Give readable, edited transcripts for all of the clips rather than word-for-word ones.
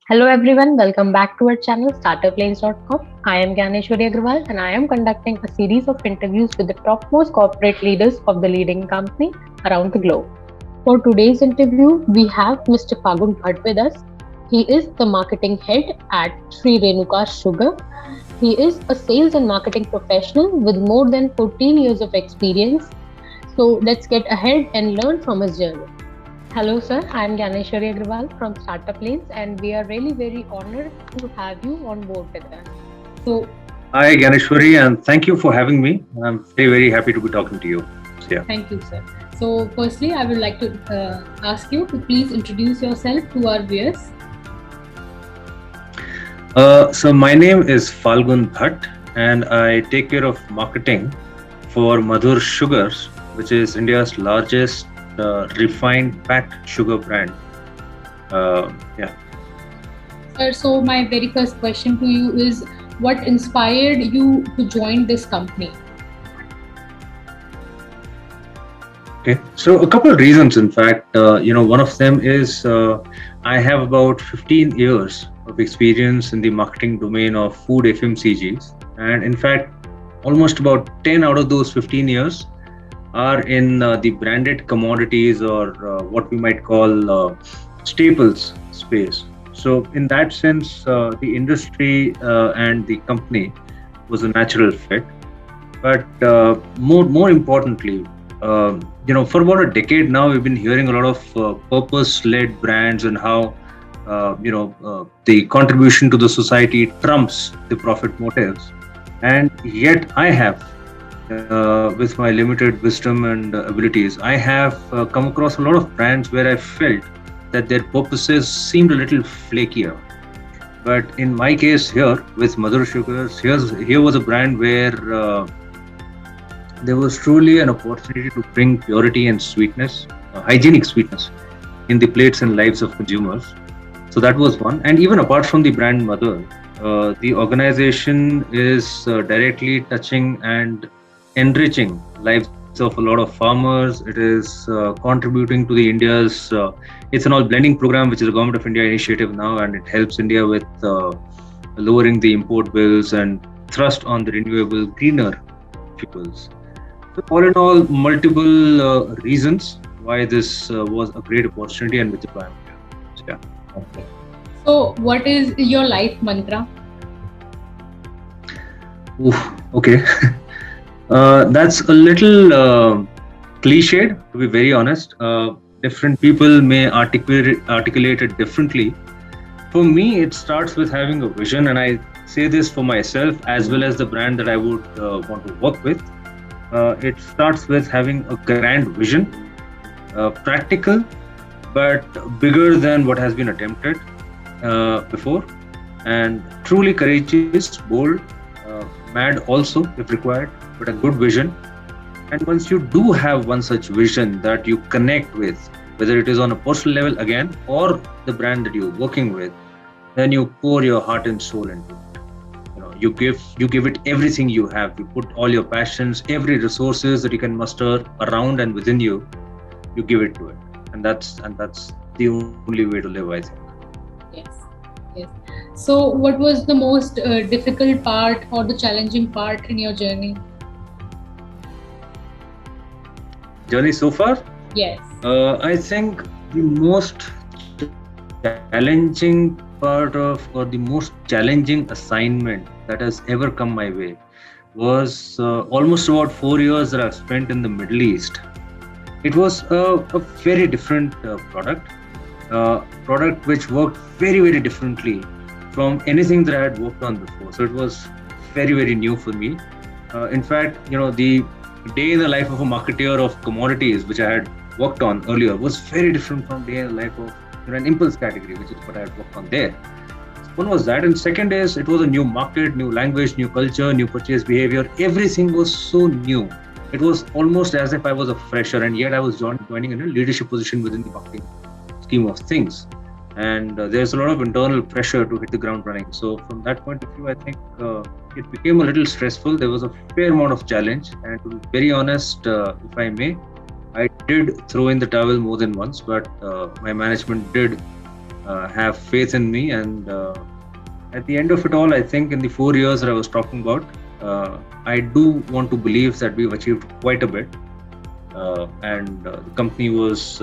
Hello everyone, welcome back to our channel startuplanes.com. I am Gyaneshwari Agrawal and I am conducting a series of interviews with the topmost corporate leaders of the leading company around the globe. For today's interview, we have Mr. Fagun Bhatt with us. He is the marketing head at Sri Renuka Sugar. He is a sales and marketing professional with more than 14 years of experience. So let's get ahead and learn from his journey. Hello, sir. I'm Gyaneshwari Agrawal from Startup Lanes, and we are really very honored to have you on board with us. So, Hi, Ganeshwari, and thank you for having me. I'm very happy to be talking to you. So, yeah. thank you, sir. So, firstly, I would like to ask you to please introduce yourself to our viewers. So my name is Falgun Bhatt, and I take care of marketing for Madhur Sugars, which is India's largest refined packed sugar brand. Yeah. Sir, so my very first question to you is what inspired you to join this company? Okay. So a couple of reasons, in fact, one of them is I have about 15 years of experience in the marketing domain of food FMCGs, and in fact, almost about 10 out of those 15 years are in the branded commodities or what we might call staples space. So, in that sense, the industry and the company was a natural fit. But more importantly, for about a decade now, we've been hearing a lot of purpose-led brands and how the contribution to the society trumps the profit motives. And yet, I have with my limited wisdom and abilities, I have come across a lot of brands where I felt that their purposes seemed a little flakier. But in my case here with Madhur Sugars, here was a brand where there was truly an opportunity to bring purity and sweetness, hygienic sweetness, in the plates and lives of consumers. So that was one. And even apart from the brand Madhur, the organization is directly touching and enriching lives of a lot of farmers. It is contributing to the India's. It's an all blending program, which is a Government of India initiative now, and it helps India with lowering the import bills and thrust on the renewable, greener fuels. So all in all, multiple reasons why this was a great opportunity and which is why I'm here. So, yeah. Okay. So, what is your life mantra? Okay. That's a little cliched, to be very honest. Different people may articulate it differently. For me, it starts with having a vision, and I say this for myself as well as the brand that I would want to work with. It starts with having a grand vision, practical, but bigger than what has been attempted before, and truly courageous, bold, mad also if required, but a good vision. And once you do have one such vision that you connect with, whether it is on a personal level again or the brand that you're working with, then you pour your heart and soul into it. You give it everything you have. You put all your passions, every resources that you can muster around and within you, you give it to it. And that's the only way to live, I think. Yes, yes. So, what was the most difficult part or the challenging part in your journey? Journey so far? Yes. I think the most challenging part of, or the most challenging assignment that has ever come my way was almost about 4 years that I've spent in the Middle East. It was a very different product which worked very differently from anything that I had worked on before. So it was very new for me. In fact, the day in the life of a marketeer of commodities, which I had worked on earlier, was very different from day in the life of an impulse category, which is what I had worked on there. One was that, and second is it was a new market, new language, new culture, new purchase behavior. Everything was so new. It was almost as if I was a fresher, and yet I was joining in a leadership position within the marketing scheme of things. And there's a lot of internal pressure to hit the ground running. So from that point of view, I think it became a little stressful. There was a fair amount of challenge, and to be very honest, if I may, I did throw in the towel more than once, but my management did have faith in me, and at the end of it all, I think in the 4 years that I was talking about, I do want to believe that we've achieved quite a bit, and the company was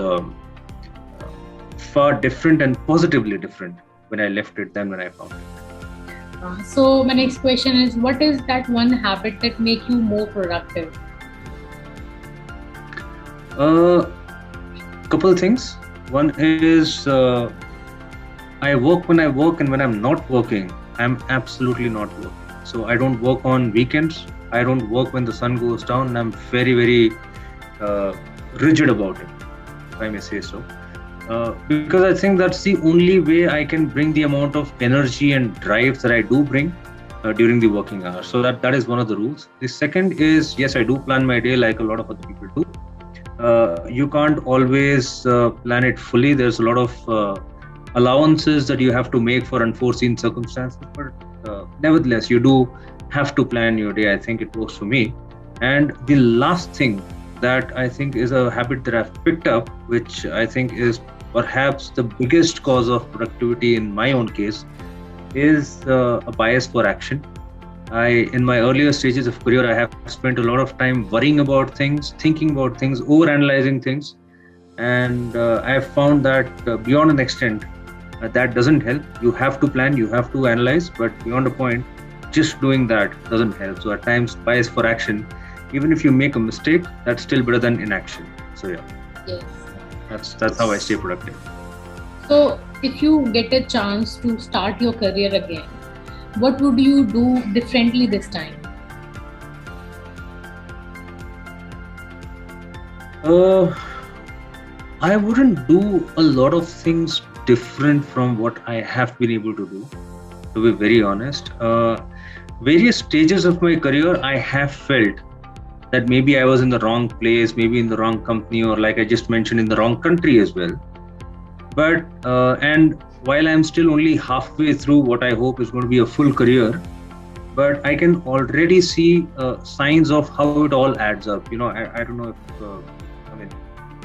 far different and positively different when I left it than when I found it. So my next question is, what is that one habit that make you more productive? Couple things. One is I work when I work, and when I'm not working, I'm absolutely not working. So I don't work on weekends. I don't work when the sun goes down, and I'm very, very rigid about it, if I may say so. Because I think that's the only way I can bring the amount of energy and drive that I do bring during the working hours. So that is one of the rules. The second is, yes, I do plan my day like a lot of other people do. You can't always plan it fully. There's a lot of allowances that you have to make for unforeseen circumstances, but nevertheless, you do have to plan your day. I think it works for me. And the last thing that I think is a habit that I've picked up, which I think is perhaps the biggest cause of productivity in my own case, is a bias for action. In my earlier stages of career, I have spent a lot of time worrying about things, thinking about things, overanalyzing things. And I have found that beyond an extent, that doesn't help. You have to plan, you have to analyze, but beyond a point, just doing that doesn't help. So at times, bias for action, even if you make a mistake, that's still better than inaction. So yeah, Yes. that's how I stay productive. So if you get a chance to start your career again, what would you do differently this time? I wouldn't do a lot of things different from what I have been able to do, to be very honest. Various stages of my career, I have felt that maybe I was in the wrong place, maybe in the wrong company, or like I just mentioned, in the wrong country as well. But and while I'm still only halfway through what I hope is going to be a full career, but I can already see signs of how it all adds up. I don't know if I mean,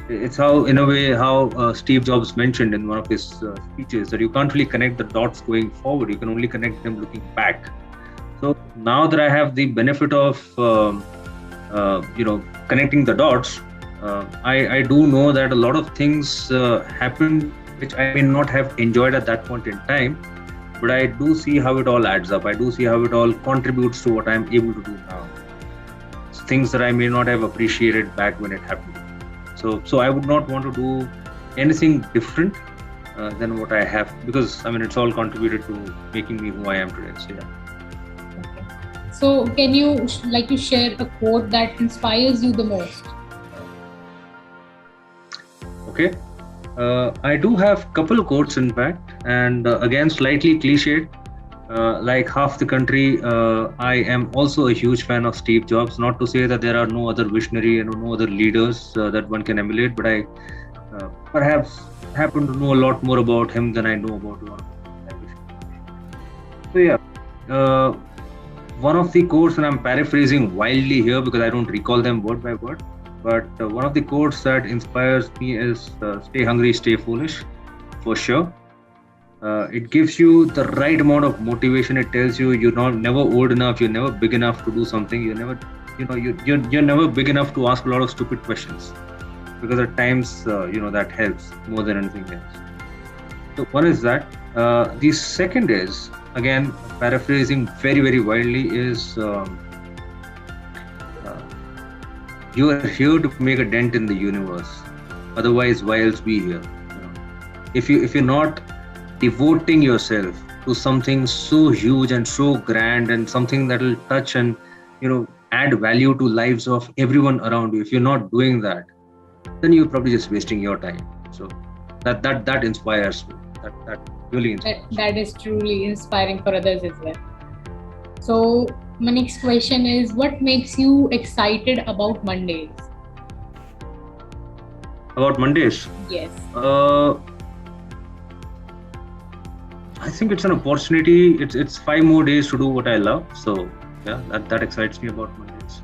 it's how, in a way, how Steve Jobs mentioned in one of his speeches, that you can't really connect the dots going forward. You can only connect them looking back. So now that I have the benefit of connecting the dots, I do know that a lot of things happen which I may not have enjoyed at that point in time, but I do see how it all adds up. I do see how it all contributes to what I'm able to do now. It's things that I may not have appreciated back when it happened. So I would not want to do anything different than what I have, because it's all contributed to making me who I am today. So yeah. So can you like to share a quote that inspires you the most? Okay. I do have couple of quotes, in fact, and again, slightly cliched. Like half the country, I am also a huge fan of Steve Jobs. Not to say that there are no other visionary and no other leaders that one can emulate, but I perhaps happen to know a lot more about him than I know about a lot of visionaries. So yeah, one of the quotes, and I'm paraphrasing wildly here because I don't recall them word by word, but one of the quotes that inspires me is "Stay hungry, stay foolish," for sure. It gives you the right amount of motivation. It tells you you're never old enough, you're never big enough to do something. You're never, you're never big enough to ask a lot of stupid questions, because at times, that helps more than anything else. So one is that. The second is, again, paraphrasing very, very widely, is you are here to make a dent in the universe. Otherwise, why else be here? If you're not devoting yourself to something so huge and so grand, and something that will touch and add value to lives of everyone around you, if you're not doing that, then you're probably just wasting your time. So that inspires me. That really inspires me. That is truly inspiring for others as well. So my next question is, what makes you excited about Mondays? About Mondays? Yes. I think it's an opportunity. It's 5 more days to do what I love. So yeah, that excites me about Mondays.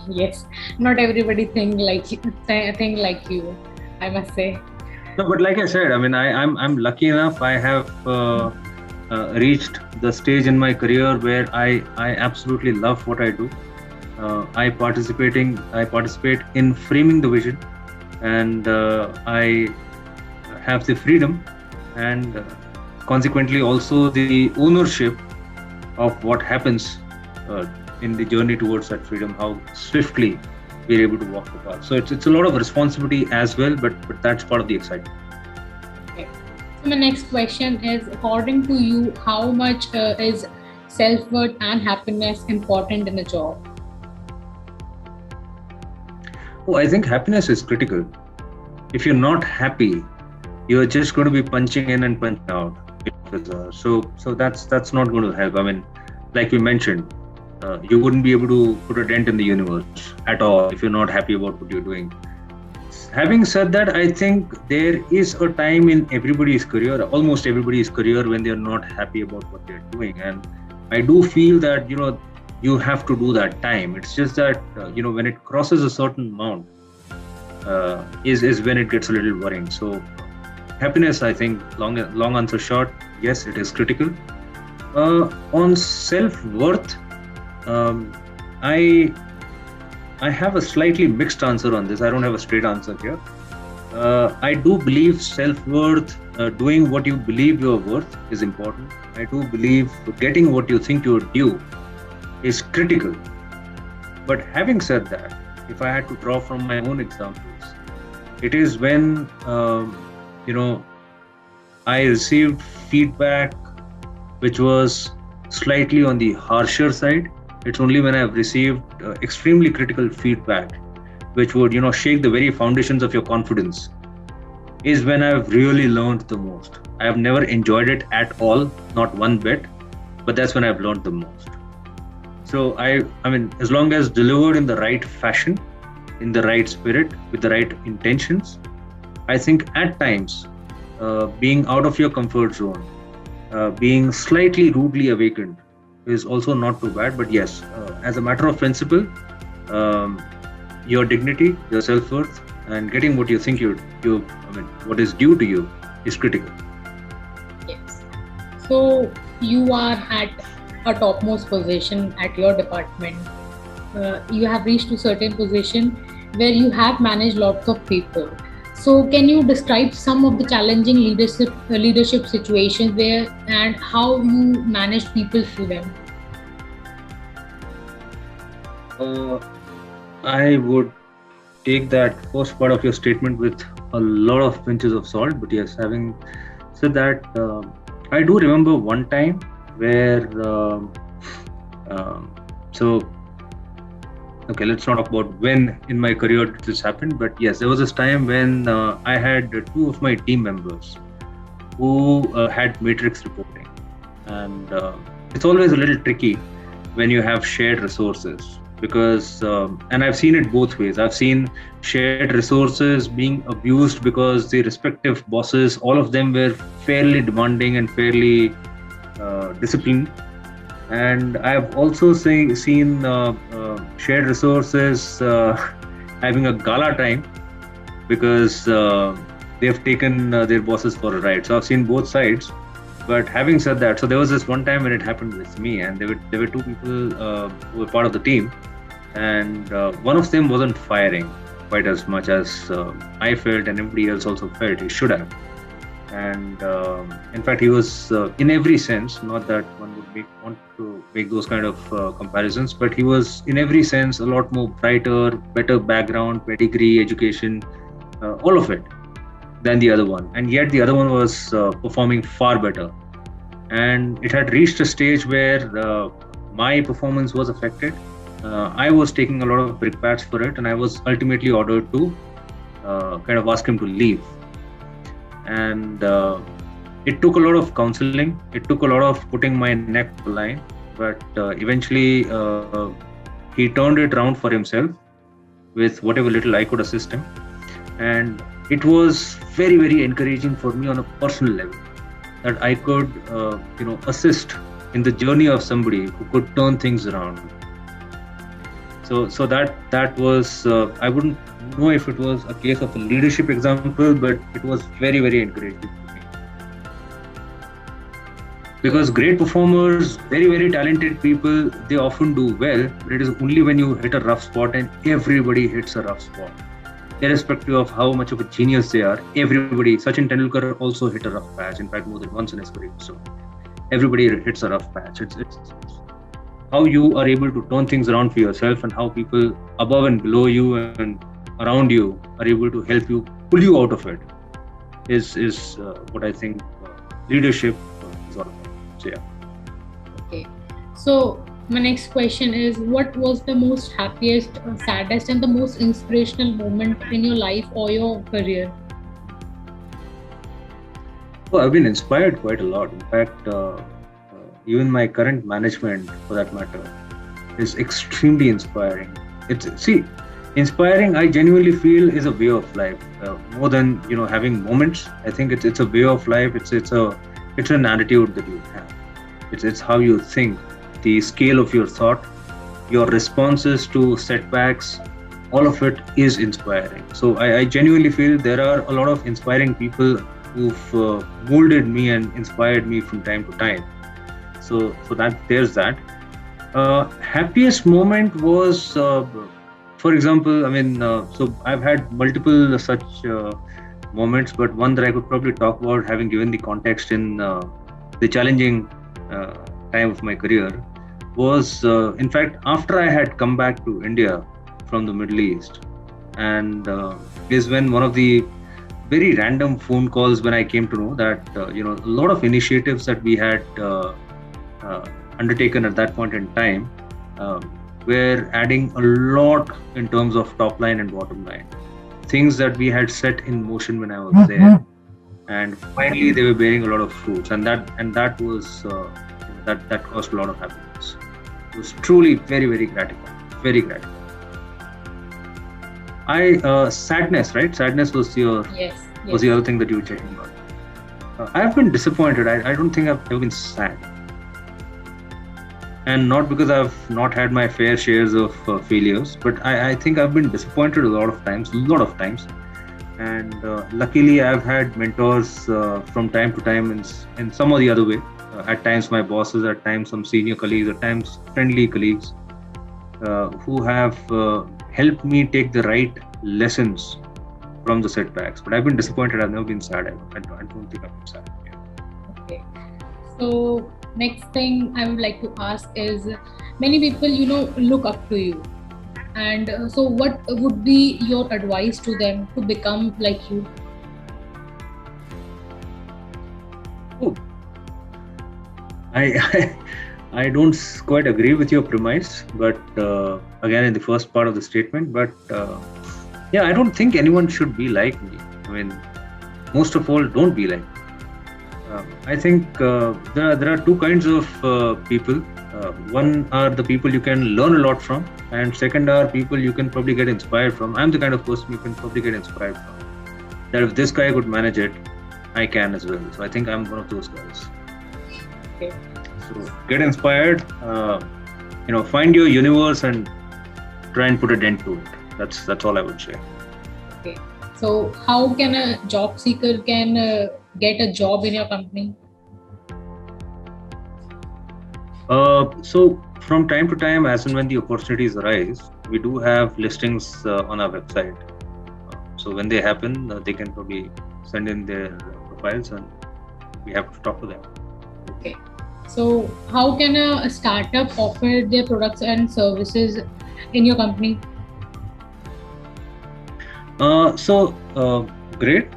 Yes. Not everybody think like you, I must say. No, but like I said, I mean, I'm lucky enough. I have reached the stage in my career where I absolutely love what I do. I participate in framing the vision, and I have the freedom and consequently also the ownership of what happens in the journey towards that freedom, how swiftly we're able to walk the path. So it's a lot of responsibility as well, but that's part of the excitement. Okay. So my next question is, according to you, how much is self-worth and happiness important in a job? Oh, I think happiness is critical. If you're not happy, you're just going to be punching in and punching out. So that's not going to help. I mean, like we mentioned, you wouldn't be able to put a dent in the universe at all if you're not happy about what you're doing. Having said that, I think there is a time in everybody's career, almost everybody's career, when they're not happy about what they're doing. And I do feel that, you have to do that time. It's just that, when it crosses a certain amount, is when it gets a little worrying. So happiness, I think, long answer short, yes, it is critical. On self-worth, I have a slightly mixed answer on this. I don't have a straight answer here. I do believe self-worth, doing what you believe you're worth, is important. I do believe getting what you think you're due is critical. But having said that, if I had to draw from my own examples, it is when I received feedback which was slightly on the harsher side. It's only when I've received extremely critical feedback, which would, shake the very foundations of your confidence, is when I've really learned the most. I have never enjoyed it at all, not one bit, but that's when I've learned the most. So I mean, as long as delivered in the right fashion, in the right spirit, with the right intentions, I think at times, being out of your comfort zone, being slightly rudely awakened, is also not too bad. But yes, as a matter of principle, your dignity, your self-worth, and getting what you think what is due to you is critical. Yes. So you are at a topmost position at your department. You have reached a certain position where you have managed lots of people. So can you describe some of the challenging leadership situations there and how you manage people through them? I would take that first part of your statement with a lot of pinches of salt. But yes, having said that, I do remember one time where, okay, let's not talk about when in my career this happened, but yes, there was this time when I had two of my team members who had matrix reporting. And it's always a little tricky when you have shared resources, because, and I've seen it both ways. I've seen shared resources being abused because the respective bosses, all of them were fairly demanding and fairly disciplined. And I've also seen shared resources having a gala time because they've taken their bosses for a ride. So I've seen both sides. But having said that, so there was this one time when it happened with me, and there were two people who were part of the team, and one of them wasn't firing quite as much as I felt, and everybody else also felt he should have. And in fact, he was in every sense, not that one would want to make those kind of comparisons, but he was in every sense a lot more brighter, better background, pedigree, education, all of it, than the other one. And yet the other one was performing far better. And it had reached a stage where my performance was affected. I was taking a lot of brickbats for it, and I was ultimately ordered to kind of ask him to leave. And it took a lot of counseling. It took a lot of putting my neck to the line. But eventually, he turned it around for himself with whatever little I could assist him. And it was very, very encouraging for me on a personal level that I could, assist in the journey of somebody who could turn things around. So that was I wouldn't know if it was a case of a leadership example, but it was very, very encouraging to me. Because great performers, very, very talented people, they often do well, but it is only when you hit a rough spot, and everybody hits a rough spot. Irrespective of how much of a genius they are, everybody, Sachin Tendulkar also hit a rough patch, in fact, more than once in his career. So everybody hits a rough patch. It's how you are able to turn things around for yourself, and how people above and below you and around you are able to help you pull you out of it is what I think leadership is all about. So yeah. Okay. So my next question is, what was the most happiest, saddest, and the most inspirational moment in your life or your career? Oh, I've been inspired quite a lot. In fact, even my current management, for that matter, is extremely inspiring. Inspiring, I genuinely feel, is a way of life. More than having moments, I think it's a way of life. It's an attitude that you have. It's how you think, the scale of your thought, your responses to setbacks. All of it is inspiring. So I genuinely feel there are a lot of inspiring people who've molded me and inspired me from time to time. So that there's that. Happiest moment was, for example, so I've had multiple such moments, but one that I could probably talk about, having given the context in the challenging time of my career, was in fact after I had come back to India from the Middle East, and is when one of the very random phone calls, when I came to know that a lot of initiatives that we had undertaken at that point in time were adding a lot in terms of top line and bottom line. Things that we had set in motion when I was there, and finally they were bearing a lot of fruits, and that was that caused a lot of happiness. It was truly very, very gratifying. Very gratifying. Sadness, right? Sadness was Yes. was the other thing that you were checking about. I've been disappointed. I don't think I've ever been sad. And not because I've not had my fair shares of failures, but I think I've been disappointed a lot of times. And luckily I've had mentors from time to time in some or the other way. At times my bosses, at times some senior colleagues, at times friendly colleagues who have helped me take the right lessons from the setbacks. But I've been disappointed. I've never been sad. I don't think I've been sad. Yeah. Okay. So next thing I would like to ask is, many people look up to you, and so what would be your advice to them to become like you? Oh, I don't quite agree with your premise, but again, in the first part of the statement, but yeah, I don't think anyone should be like me. I mean, most of all, don't be like me. I think there are two kinds of people. One are the people you can learn a lot from, and second are people you can probably get inspired from. I'm the kind of person you can probably get inspired from. That if this guy could manage it, I can as well. So I think I'm one of those guys. Okay. So get inspired, find your universe and try and put a dent to it. That's all I would say. Okay. So how can a job seeker get a job in your company? So from time to time, as and when the opportunities arise, we do have listings on our website. So when they happen, they can probably send in their profiles and we have to talk to them. Okay. So how can a startup offer their products and services in your company? Great.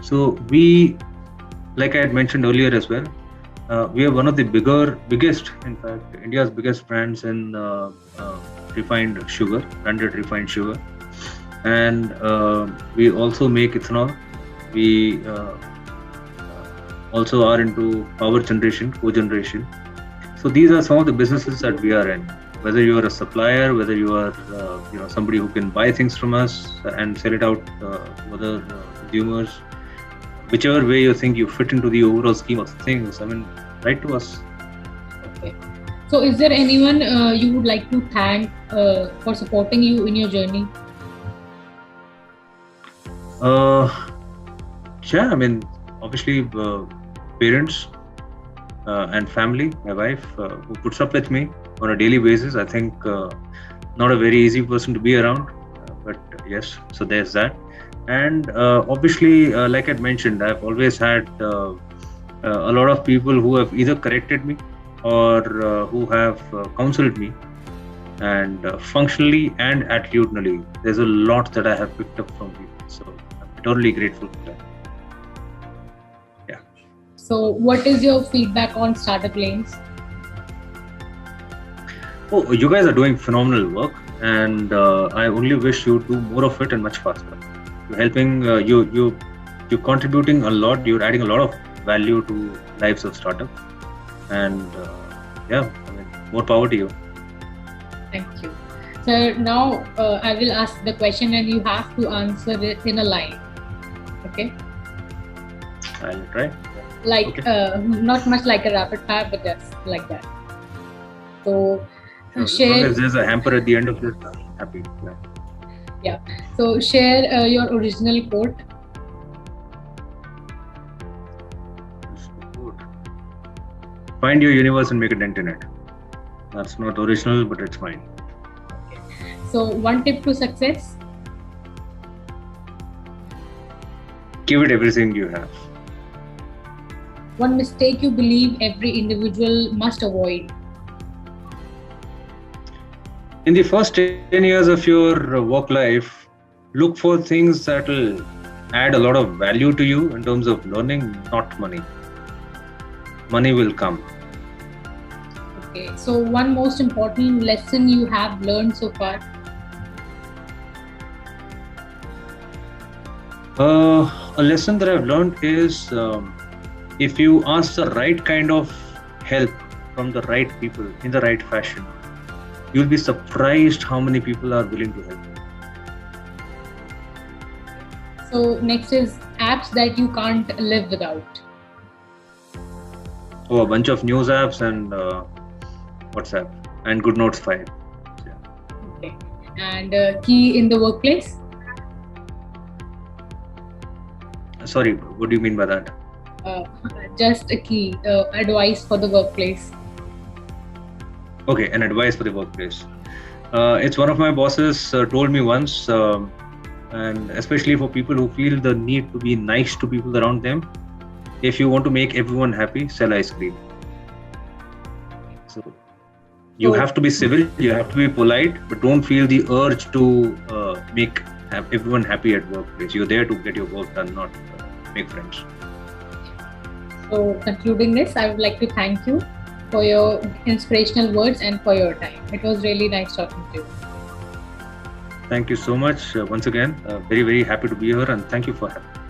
So we, like I had mentioned earlier as well, we are one of the biggest, in fact, India's biggest brands in refined sugar, branded refined sugar. And we also make ethanol. We also are into power generation, cogeneration. So these are some of the businesses that we are in. Whether you are a supplier, whether you are somebody who can buy things from us and sell it out to other consumers, whichever way you think you fit into the overall scheme of things, I mean, write to us. Okay. So, is there anyone you would like to thank for supporting you in your journey? Yeah, I mean, obviously, parents and family, my wife, who puts up with me on a daily basis. I think not a very easy person to be around, but yes, so there's that. And obviously, like I mentioned, I've always had a lot of people who have either corrected me or who have counseled me. And functionally and attitudinally, there's a lot that I have picked up from people. So I'm totally grateful for that. Yeah. So, what is your feedback on Startup Lanes? Oh, you guys are doing phenomenal work, and I only wish you do more of it and much faster. You're helping, you're contributing a lot. You're adding a lot of value to lives of startups, and yeah, I mean, more power to you. Thank you. So now I will ask the question, and you have to answer it in a line. Okay. I'll try. Like Okay. not much like a rapid fire, but just like that. So As long share. as there's a hamper at the end of this, I'm happy. Yeah. So share your original quote. Find your universe and make a dent in it. That's not original, but it's mine. So one tip to success. Give it everything you have. One mistake you believe every individual must avoid. In the first 10 years of your work life, look for things that will add a lot of value to you in terms of learning, not money. Money will come. Okay. So one most important lesson you have learned so far. A lesson that I've learned is if you ask the right kind of help from the right people in the right fashion, you'll be surprised how many people are willing to help you. So next is apps that you can't live without. Oh, a bunch of news apps and WhatsApp and GoodNotes 5. Yeah. Okay. And key in the workplace. Sorry, what do you mean by that? Just a key advice for the workplace. Okay, an advice for the workplace. It's one of my bosses told me once, and especially for people who feel the need to be nice to people around them, if you want to make everyone happy, sell ice cream. So you have to be civil, you have to be polite, but don't feel the urge to make everyone happy at workplace. You're there to get your work done, not make friends. So concluding this, I would like to thank you for your inspirational words and for your time. It was really nice talking to you. Thank you so much once again. Very, very happy to be here, and thank you for having me.